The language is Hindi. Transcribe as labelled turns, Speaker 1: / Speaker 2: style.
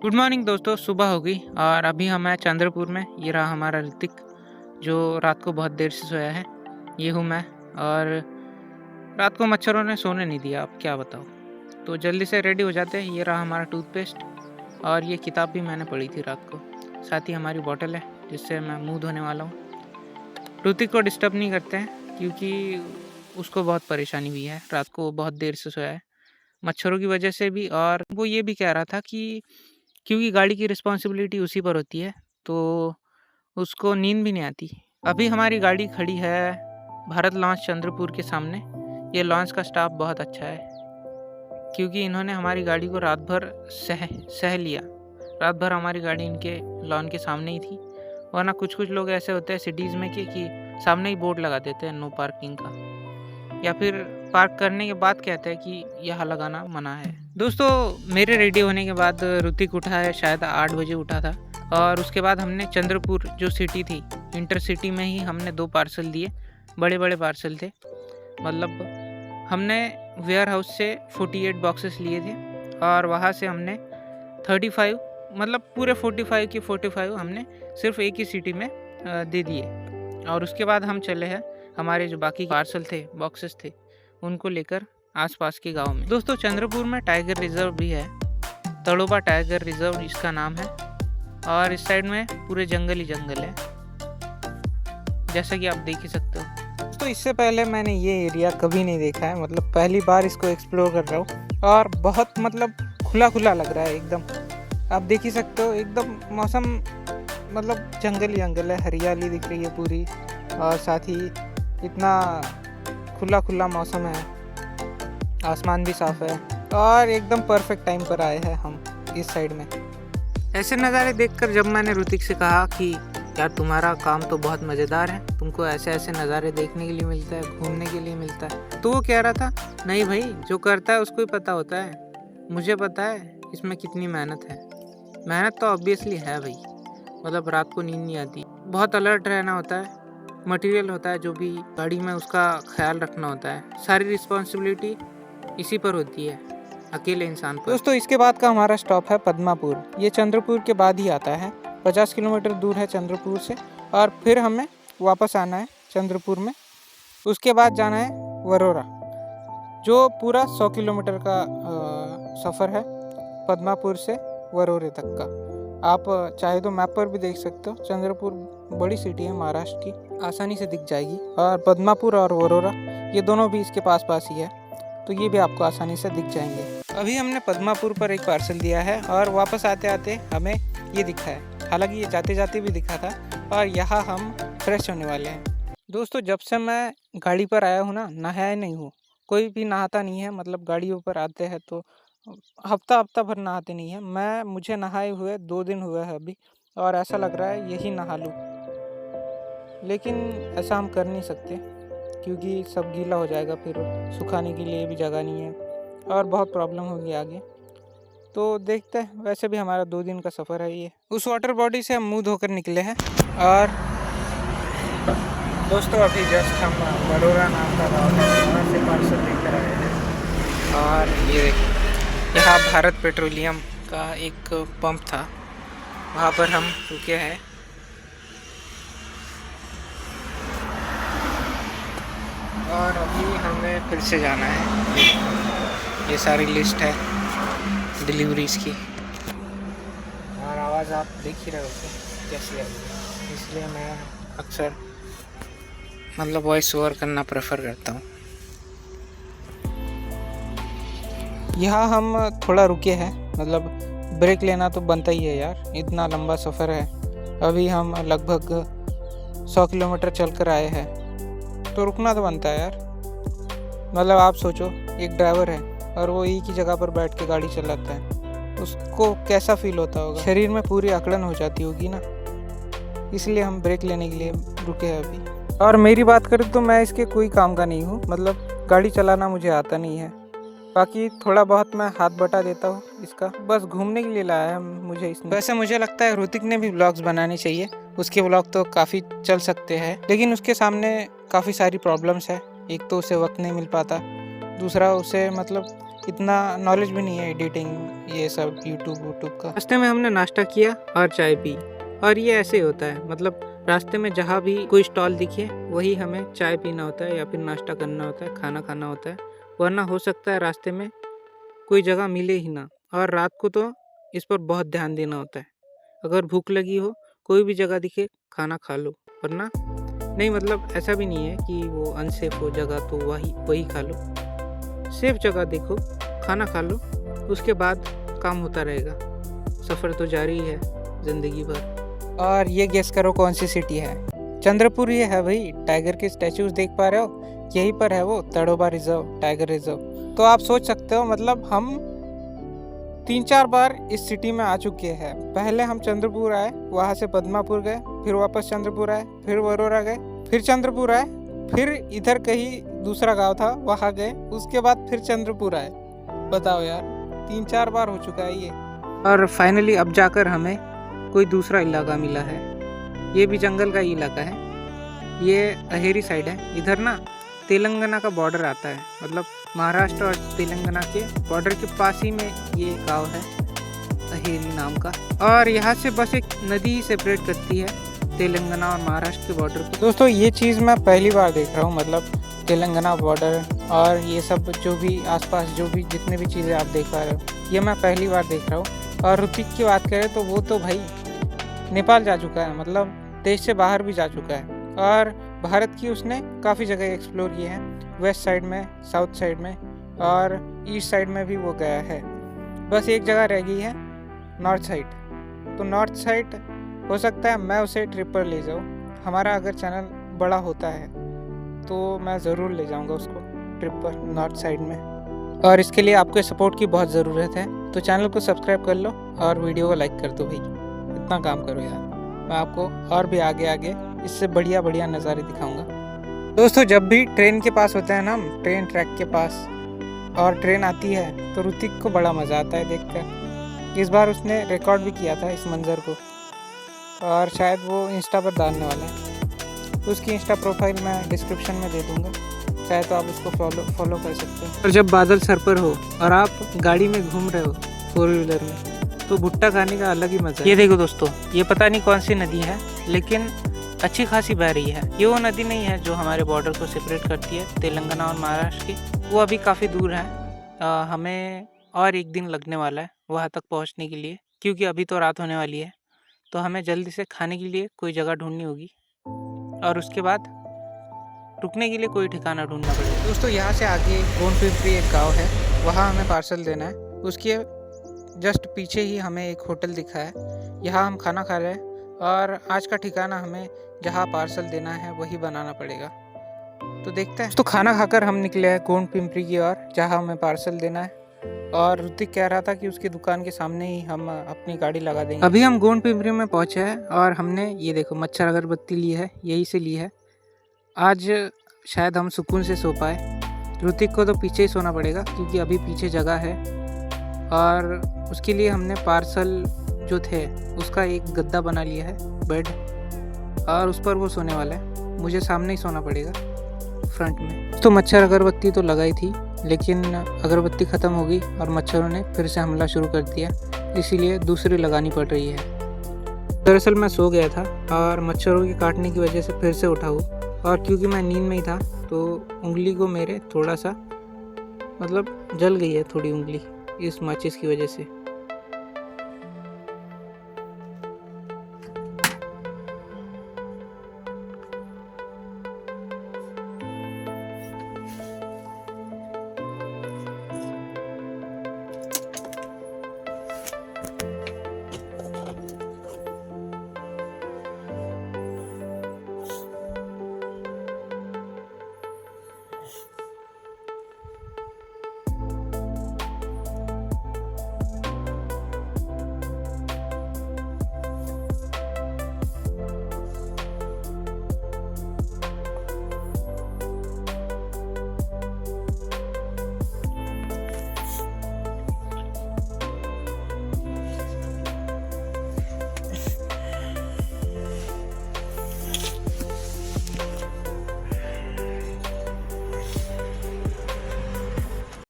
Speaker 1: गुड मॉर्निंग दोस्तों, सुबह हो गई और अभी हम हैं चंद्रपुर में। ये रहा हमारा ऋतिक जो रात को बहुत देर से सोया है। ये हूँ मैं। और रात को मच्छरों ने सोने नहीं दिया, अब क्या बताओ। तो जल्दी से रेडी हो जाते हैं। ये रहा हमारा टूथपेस्ट और ये किताब भी मैंने पढ़ी थी रात को। साथ ही हमारी बोतल है जिससे मैं मुंह धोने वाला हूँ। ऋतिक को डिस्टर्ब नहीं करते हैं क्योंकि उसको बहुत परेशानी हुई है। रात को वो बहुत देर से सोया है मच्छरों की वजह से भी। और वो ये भी कह रहा था कि क्योंकि गाड़ी की रिस्पॉन्सिबिलिटी उसी पर होती है तो उसको नींद भी नहीं आती। अभी हमारी गाड़ी खड़ी है भारत लॉन्च चंद्रपुर के सामने। ये लॉन्च का स्टाफ बहुत अच्छा है क्योंकि इन्होंने हमारी गाड़ी को रात भर सह लिया। रात भर हमारी गाड़ी इनके लॉन के सामने ही थी। वरना कुछ लोग ऐसे होते हैं सिटीज़ में कि सामने ही बोर्ड लगा देते हैं नो पार्किंग का, या फिर पार्क करने के बाद कहते हैं कि यहाँ लगाना मना है। दोस्तों, मेरे रेडी होने के बाद ऋतिक उठा है, शायद 8 बजे उठा था। और उसके बाद हमने चंद्रपुर जो सिटी थी, इंटरसिटी में ही हमने 2 पार्सल दिए। बड़े बड़े पार्सल थे, मतलब हमने वेयर हाउस से 48 बॉक्सेस लिए थे और वहाँ से हमने 35, मतलब पूरे 45 के 45 हमने सिर्फ एक ही सिटी में दे दिए। और उसके बाद हम चले हैं हमारे जो बाकी पार्सल थे, बॉक्सेस थे, उनको लेकर आसपास के गांव में। दोस्तों, चंद्रपुर में टाइगर रिजर्व भी है। तड़ोबा टाइगर रिजर्व इसका नाम है। और इस साइड में पूरे जंगल ही जंगल है, जैसा कि आप देख ही सकते हो। दोस्तों, इससे पहले मैंने ये एरिया कभी नहीं देखा है, मतलब पहली बार इसको एक्सप्लोर कर रहा हूँ। और बहुत मतलब खुला खुला लग रहा है एकदम। आप देख ही सकते हो एकदम मौसम, मतलब जंगल ही जंगल है, हरियाली दिख रही है पूरी। और साथ ही इतना खुला खुला मौसम है, आसमान भी साफ है और एकदम परफेक्ट टाइम पर आए हैं हम इस साइड में। ऐसे नज़ारे देखकर जब मैंने ऋतिक से कहा कि यार तुम्हारा काम तो बहुत मज़ेदार है, तुमको ऐसे ऐसे नज़ारे देखने के लिए मिलता है, घूमने के लिए मिलता है, तो वो कह रहा था नहीं भाई, जो करता है उसको ही पता होता है, मुझे पता है इसमें कितनी मेहनत है। मेहनत तो ऑब्वियसली है भाई, मतलब रात को नींद नहीं आती, बहुत अलर्ट रहना होता है, मटेरियल होता है जो भी गाड़ी में, उसका ख्याल रखना होता है। सारी रिस्पॉन्सिबिलिटी इसी पर होती है, अकेले इंसान पर। दोस्तों, इसके बाद का हमारा स्टॉप है पद्मापुर। ये चंद्रपुर के बाद ही आता है, 50 किलोमीटर दूर है चंद्रपुर से। और फिर हमें वापस आना है चंद्रपुर में। उसके बाद जाना है वरोरा, जो पूरा 100 किलोमीटर का सफ़र है पद्मापुर से वरोरे तक का। आप चाहे तो मैप पर भी देख सकते हो। चंद्रपुर बड़ी सिटी है महाराष्ट्र की, आसानी से दिख जाएगी। और पद्मापुर और वरोरा ये दोनों भी इसके पास पास ही है, तो ये भी आपको आसानी से दिख जाएंगे। अभी हमने पद्मापुर पर एक पार्सल दिया है और वापस आते आते हमें ये दिखा है। हालांकि ये जाते जाते भी दिखा था। और यहाँ हम फ्रेश होने वाले हैं। दोस्तों, जब से मैं गाड़ी पर आया हूँ ना, नहाया नहीं हूँ। कोई भी नहाता नहीं है, मतलब गाड़ियों पर आते हैं तो हफ्ता भर नहाते नहीं है। मुझे नहाए हुए 2 दिन हुए हैं अभी, और ऐसा लग रहा है यही नहा लूँ, लेकिन ऐसा हम कर नहीं सकते क्योंकि सब गीला हो जाएगा, फिर सुखाने के लिए भी जगह नहीं है और बहुत प्रॉब्लम होगी आगे। तो देखते हैं, वैसे भी हमारा 2 दिन का सफ़र है ये। उस वाटर बॉडी से हम मुंह धोकर निकले हैं। और दोस्तों, अभी जस्ट हम वरोरा नाम का गाँव है, वहाँ से पार्सल लेकर आए हैं। और ये यहाँ भारत पेट्रोलियम का एक पंप था, वहाँ पर हम रुके हैं। और अभी हमें फिर से जाना है। ये सारी लिस्ट है डिलीवरीज़ की, और आवाज़ आप देख ही रहे होगे कैसी है, इसलिए मैं अक्सर मतलब वॉइस ओवर करना प्रेफर करता हूँ। यहाँ हम थोड़ा रुके हैं, मतलब ब्रेक लेना तो बनता ही है यार, इतना लंबा सफ़र है। अभी हम लगभग 100 किलोमीटर चल कर आए हैं, तो रुकना तो बनता है यार। मतलब आप सोचो, एक ड्राइवर है और वो एक ही जगह पर बैठ के गाड़ी चलाता है, उसको कैसा फील होता होगा, शरीर में पूरी अकड़न हो जाती होगी ना। इसलिए हम ब्रेक लेने के लिए रुके हैं अभी। और मेरी बात करें तो मैं इसके कोई काम का नहीं हूँ, मतलब गाड़ी चलाना मुझे आता नहीं है। बाकी थोड़ा बहुत मैं हाथ बटा देता हूँ इसका, बस घूमने के लिए लाया है मुझे इसने। वैसे मुझे लगता है ऋतिक ने भी व्लॉग्स बनाने चाहिए, उसके व्लॉग तो काफ़ी चल सकते हैं, लेकिन उसके सामने काफ़ी सारी प्रॉब्लम्स है। एक तो उसे वक्त नहीं मिल पाता, दूसरा उसे मतलब इतना नॉलेज भी नहीं है एडिटिंग ये सब यूट्यूब का। रास्ते में हमने नाश्ता किया और चाय पी, और ये ऐसे होता है, मतलब रास्ते में जहाँ भी कोई स्टॉल दिखे वही हमें चाय पीना होता है या फिर नाश्ता करना होता है, खाना खाना होता है, वरना हो सकता है रास्ते में कोई जगह मिले ही ना। और रात को तो इस पर बहुत ध्यान देना होता है। अगर भूख लगी हो, कोई भी जगह दिखे खाना खा लो, वरना नहीं, मतलब ऐसा भी नहीं है कि वो अनसेफ हो जगह तो वही खा लो। सेफ जगह देखो, खाना खा लो, उसके बाद काम होता रहेगा। सफ़र तो जारी है ज़िंदगी भर। और ये गेस करो कौन सी सिटी है? चंद्रपुर ये है भाई। टाइगर के स्टैचूज देख पा रहे हो, यहीं पर है वो तड़ोबा रिजर्व, टाइगर रिजर्व। तो आप सोच सकते हो, मतलब हम 3-4 बार इस सिटी में आ चुके हैं। पहले हम चंद्रपुर आए, वहाँ से बदमापुर गए, फिर वापस चंद्रपुर आए, फिर वरोरा गए, फिर चंद्रपुर आए, फिर इधर कहीं दूसरा गांव था वहाँ गए, उसके बाद फिर चंद्रपुर आए। बताओ यार, 3-4 बार हो चुका है ये। और फाइनली अब जाकर हमें कोई दूसरा इलाका मिला है। ये भी जंगल का इलाका है, ये अहेरी साइड है। इधर ना तेलंगाना का बॉर्डर आता है, मतलब महाराष्ट्र और तेलंगाना के बॉर्डर के पास ही में ये गांव है अहेरी नाम का। और यहाँ से बस एक नदी ही सेपरेट करती है तेलंगाना और महाराष्ट्र के बॉर्डर को। दोस्तों ये चीज़ मैं पहली बार देख रहा हूँ, मतलब तेलंगाना बॉर्डर और ये सब जो भी आसपास जो भी जितने भी चीज़ें आप देख पा रहे हो, ये मैं पहली बार देख रहा हूँ। और ऋतिक की बात करें तो वो तो भाई नेपाल जा चुका है, मतलब देश से बाहर भी जा चुका है। और भारत की उसने काफ़ी जगह एक्सप्लोर किए हैं, वेस्ट साइड में, साउथ साइड में और ईस्ट साइड में भी वो गया है। बस एक जगह रह गई है, नॉर्थ साइड। तो नॉर्थ साइड हो सकता है मैं उसे ट्रिप पर ले जाऊँ। हमारा अगर चैनल बड़ा होता है तो मैं ज़रूर ले जाऊँगा उसको ट्रिप पर नॉर्थ साइड में। और इसके लिए आपके सपोर्ट की बहुत ज़रूरत है, तो चैनल को सब्सक्राइब कर लो और वीडियो को लाइक कर दो भाई। इतना काम करो यार, मैं आपको और भी आगे इससे बढ़िया नज़ारे दिखाऊंगा। दोस्तों जब भी ट्रेन के पास होते हैं ना हम, ट्रेन ट्रैक के पास, और ट्रेन आती है तो ऋतिक को बड़ा मज़ा आता है देखकर। इस बार उसने रिकॉर्ड भी किया था इस मंज़र को, और शायद वो इंस्टा पर डालने वाला है। उसकी इंस्टा प्रोफाइल मैं डिस्क्रिप्शन में दे दूँगा, चाहे तो आप उसको फॉलो कर सकते हैं। और जब बादल सर पर हो और आप गाड़ी में घूम रहे हो 4 व्हीलर में, तो भुट्टा खाने का अलग ही मज़ा है। ये देखो दोस्तों, ये पता नहीं कौन सी नदी है, लेकिन अच्छी खासी बह रही है। ये वो नदी नहीं है जो हमारे बॉर्डर को सेपरेट करती है तेलंगाना और महाराष्ट्र की, वो अभी काफ़ी दूर है। हमें और 1 दिन लगने वाला है वहाँ तक पहुँचने के लिए, क्योंकि अभी तो रात होने वाली है। तो हमें जल्दी से खाने के लिए कोई जगह ढूंढनी होगी और उसके बाद रुकने के लिए कोई ठिकाना ढूंढना पड़ेगा। दोस्तों यहाँ से आगे गोंडपिंपरी एक गाँव है, वहाँ हमें पार्सल देना है। उसके जस्ट पीछे ही हमें एक होटल दिखा है, यहाँ हम खाना खा रहे हैं। और आज का ठिकाना हमें जहाँ पार्सल देना है वही बनाना पड़ेगा, तो देखते हैं। तो खाना खाकर हम निकले हैं गोंडपिंपरी की ओर, जहाँ हमें पार्सल देना है। और ऋतिक कह रहा था कि उसकी दुकान के सामने ही हम अपनी गाड़ी लगा देंगे। अभी हम गोंडपिंपरी में पहुँचे हैं और हमने ये देखो मच्छर अगरबत्ती ली है, यही से ली है। आज शायद हम सुकून से सो पाए। ऋतिक को तो पीछे ही सोना पड़ेगा क्योंकि अभी पीछे जगह है। और उसके लिए हमने पार्सल जो थे उसका एक गद्दा बना लिया है, बेड, और उस पर वो सोने वाला है। मुझे सामने ही सोना पड़ेगा फ्रंट में। तो मच्छर अगरबत्ती तो लगाई थी, लेकिन अगरबत्ती ख़त्म हो गई और मच्छरों ने फिर से हमला शुरू कर दिया, इसीलिए दूसरी लगानी पड़ रही है। दरअसल मैं सो गया था और मच्छरों के काटने की वजह से फिर से उठा हूँ, और क्योंकि मैं नींद में ही था तो उंगली को मेरे थोड़ा सा मतलब जल गई है थोड़ी उंगली इस माचिस की वजह से।